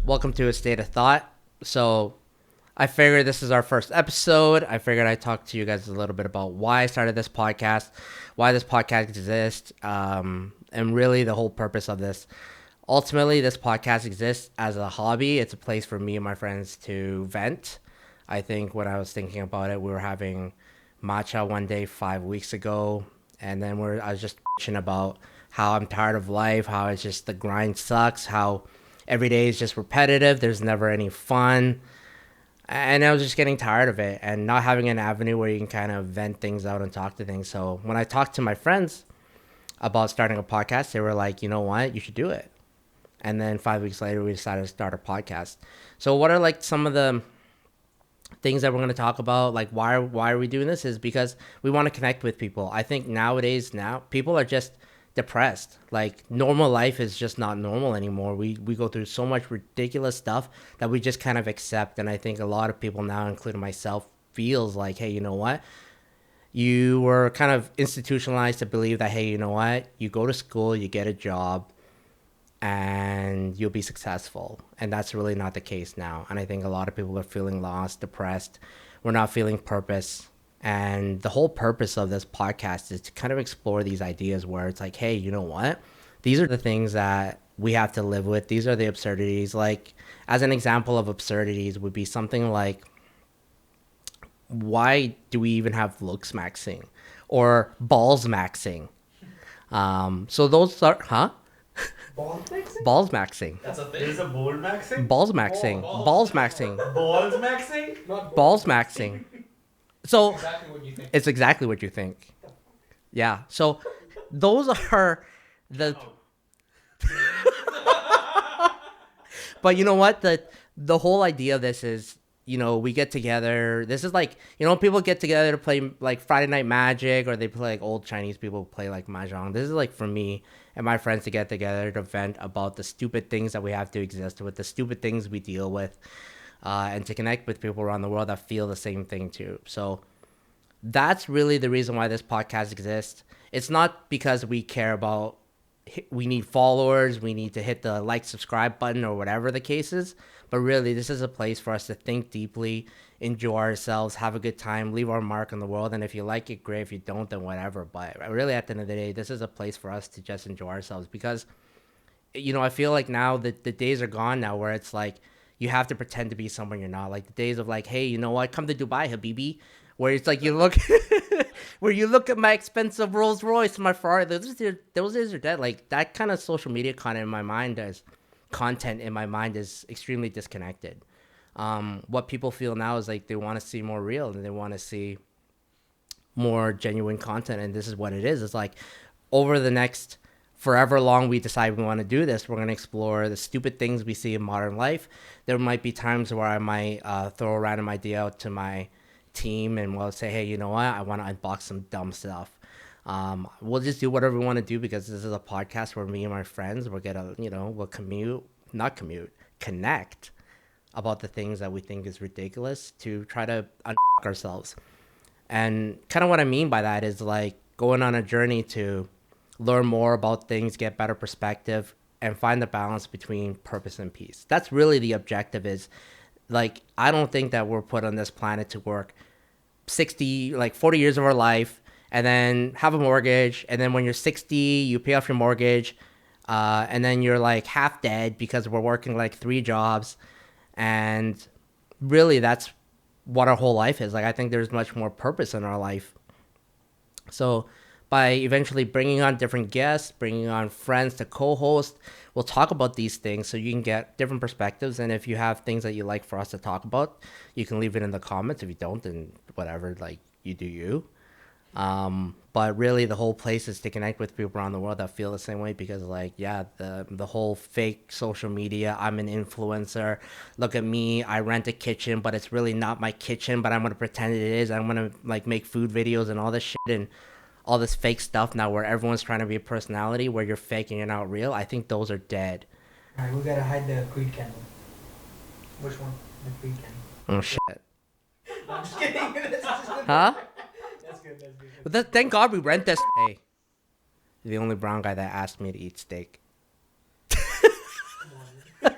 Welcome to A State of Thought. So, I figured this is our first episode. I figured I'd talk to you guys a little bit about why I started this podcast, why this podcast exists, and really the whole purpose of this. Ultimately, this podcast exists as a hobby. It's a place for me and my friends to vent. I think when I was thinking about it, we were having matcha one day 5 weeks ago, and then I was just bitching about how I'm tired of life, how it's just the grind sucks, how every day is just repetitive. There's never any fun. And I was just getting tired of it and not having an avenue where you can kind of vent things out and talk to things. So when I talked to my friends about starting a podcast, they were like, you know what, you should do it. And then 5 weeks later, we decided to start a podcast. So what are like some of the things that we're going to talk about? Like why are we doing this? Is because we want to connect with people. I think nowadays people are just depressed. Like normal life is just not normal anymore. We go through so much ridiculous stuff that we just kind of accept. And I think a lot of people now, including myself, feels like, hey, you know what? You were kind of institutionalized to believe that, hey, you know what? You go to school, you get a job, and you'll be successful. And that's really not the case now. And I think a lot of people are feeling lost, depressed. We're not feeling purpose. And the whole purpose of this podcast is to kind of explore these ideas where it's like, hey, you know what? These are the things that we have to live with. These are the absurdities. Like, as an example of absurdities would be something like, why do we even have looks maxing or balls maxing? So those are, Balls maxing? Balls maxing. That's a thing. There's a bowl maxing? Balls maxing. Balls maxing. Balls maxing? Not Balls maxing. So Exactly what you think. it's exactly what you think. Yeah. So those are the. But you know what? The whole idea of this is, we get together. This is like, people get together to play like Friday Night Magic, or they play like old Chinese people play like Mahjong. This is like for me and my friends to get together to vent about the stupid things that we have to exist with, the stupid things we deal with. And to connect with people around the world that feel the same thing too. So that's really the reason why this podcast exists. It's not because we care about, we need followers, we need to hit the like, subscribe button, or whatever the case is. But really, this is a place for us to think deeply, enjoy ourselves, have a good time, leave our mark on the world. And if you like it, great. If you don't, then whatever. But really, at the end of the day, this is a place for us to just enjoy ourselves. Because, I feel like now that the days are gone now where it's like, you have to pretend to be someone you're not. Like the days of like, hey, you know what? Come to Dubai, Habibi. Where it's like you look, where you look at my expensive Rolls Royce, my Ferrari. Those days are dead. Like that kind of social media content in my mind is extremely disconnected. What people feel now is like they want to see more real and they want to see more genuine content. And this is what it is. It's like over the next forever long we decide we want to do this, we're going to explore the stupid things we see in modern life. There might be times where I might throw a random idea out to my team and we'll say, hey, you know what, I want to unbox some dumb stuff. We'll just do whatever we want to do because this is a podcast where me and my friends we'll connect about the things that we think is ridiculous to try to unbox ourselves. And kind of what I mean by that is like going on a journey to learn more about things, get better perspective, and find the balance between purpose and peace. That's really the objective. Is like, I don't think that we're put on this planet to work 40 years of our life and then have a mortgage. And then when you're 60, you pay off your mortgage. And then you're like half dead because we're working like 3 jobs. And really that's what our whole life is. Like, I think there's much more purpose in our life. So by eventually bringing on different guests, bringing on friends to co-host, we'll talk about these things so you can get different perspectives. And if you have things that you like for us to talk about, you can leave it in the comments. If you don't, then whatever, like, you do you. But really the whole place is to connect with people around the world that feel the same way, because like, yeah, the whole fake social media, I'm an influencer, look at me, I rent a kitchen, but it's really not my kitchen, but I'm going to pretend it is. I'm going to like make food videos and all this shit and all this fake stuff now where everyone's trying to be a personality where you're fake and you're not real. I think those are dead. Alright, we gotta hide the Creed candle. Which one? The Creed candle. Oh shit. No, I'm just kidding. Huh? That's good, that's good. But thank God we rent this. Hey, you're the only brown guy that asked me to eat steak. Come on.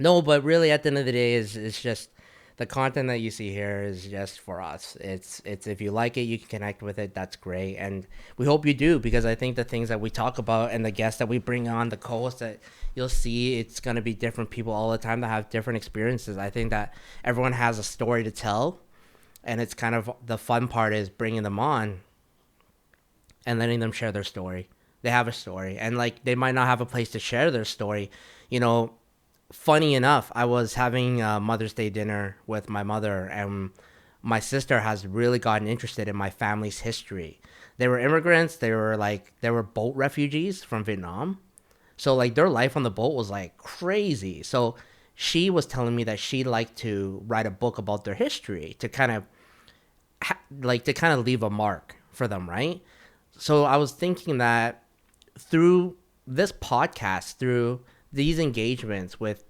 No, but really, at the end of the day, is it's just the content that you see here is just for us. It's if you like it, you can connect with it. That's great, and we hope you do because I think the things that we talk about and the guests that we bring on, the co-hosts that you'll see, it's gonna be different people all the time that have different experiences. I think that everyone has a story to tell, and it's kind of the fun part is bringing them on and letting them share their story. They have a story, and like they might not have a place to share their story, you know. Funny enough, I was having a Mother's Day dinner with my mother, and my sister has really gotten interested in my family's history. They were immigrants. They were boat refugees from Vietnam, so like their life on the boat was like crazy. So she was telling me that she'd like to write a book about their history to kind of leave a mark for them, right? So I was thinking that through this podcast, through these engagements with,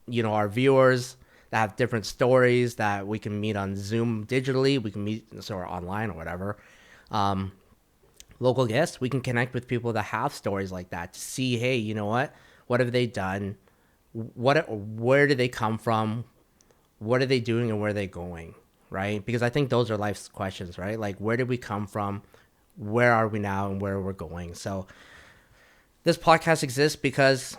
you know, our viewers that have different stories that we can meet on Zoom digitally, we can meet or online or whatever, local guests, we can connect with people that have stories like that to see, hey, you know what have they done, where did they come from, what are they doing, and where are they going, right? Because I think those are life's questions, right? Like, where did we come from, where are we now, and where we're going. So this podcast exists because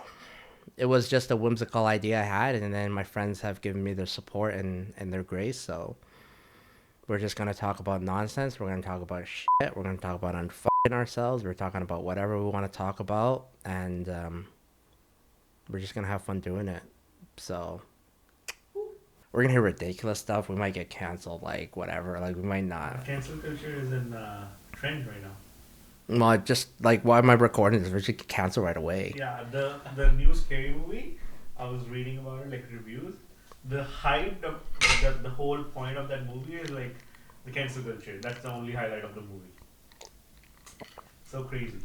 it was just a whimsical idea I had, and then my friends have given me their support and their grace. So we're just gonna talk about nonsense. We're gonna talk about shit. We're gonna talk about unfucking ourselves. We're talking about whatever we want to talk about, and we're just gonna have fun doing it. So we're gonna hear ridiculous stuff. We might get canceled, like whatever. Like we might not. Cancel culture is in trend right now. Well, just like, why am I recording this? We should get canceled right away. Yeah, the new scary movie, I was reading about it, like reviews. The hype, the whole point of that movie is like the cancel culture. That's the only highlight of the movie. So crazy.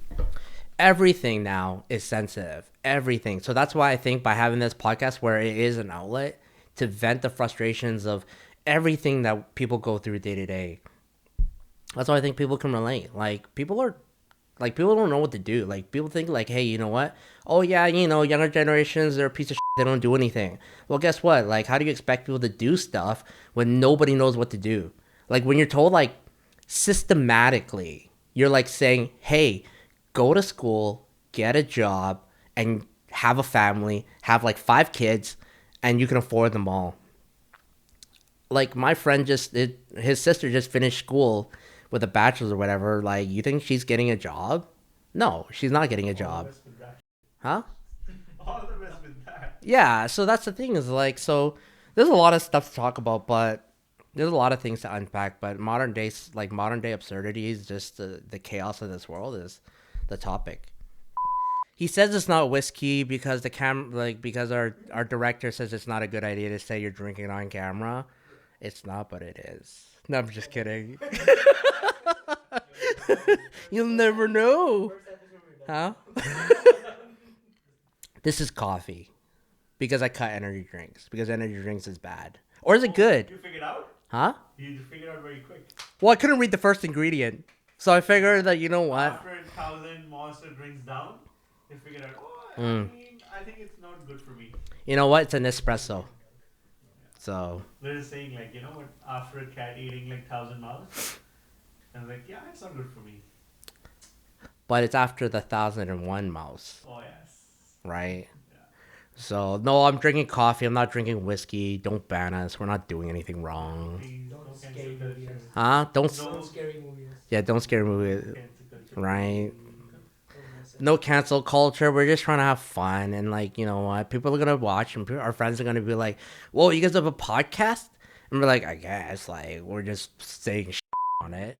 Everything now is sensitive. Everything. So that's why I think by having this podcast where it is an outlet to vent the frustrations of everything that people go through day to day. That's why I think people can relate. People don't know what to do. Like, people think like, hey, you know what? Oh yeah, you know, younger generations, they're a piece of shit. They don't do anything. Well, guess what? Like, how do you expect people to do stuff when nobody knows what to do? Like, when you're told, like, systematically, you're like saying, hey, go to school, get a job, and have a family, have like 5 kids, and you can afford them all. Like, my friend his sister just finished school with a bachelor's or whatever. Like, you think she's getting a job? No, she's not getting a job. Huh? All the best with that. Yeah, so that's the thing is like, so there's a lot of stuff to talk about, but there's a lot of things to unpack. But modern day absurdities, just the chaos of this world is the topic. He says it's not whiskey because because our director says it's not a good idea to say you're drinking on camera. It's not, but it is. No, I'm just kidding. You'll never know. Huh? This is coffee. Because I cut energy drinks. Because energy drinks is bad. Or is it good? You figured out? Huh? You figured out very quick. Well, I couldn't read the first ingredient. So I figured that, you know what? After 1,000 monster drinks down, you figured out, I think it's not good for me. You know what? It's an espresso. So They're saying like, you know what, after a cat eating like 1,000 mouse, and like, yeah, it's not good for me. but it's after the 1001 mouse, Oh yes. right? Yeah. So no, I'm drinking coffee. I'm not drinking whiskey. Don't ban us. We're not doing anything wrong. Please, Don't no scary cancel movies. culture. Huh? Don't scary movies. Yeah, don't scare me. Cancel culture. Right? No cancel culture. We're just trying to have fun, and like, you know what? People are gonna watch, and our friends are gonna be like, "Whoa, you guys have a podcast?" And we're like, "I guess." Like, we're just saying on it.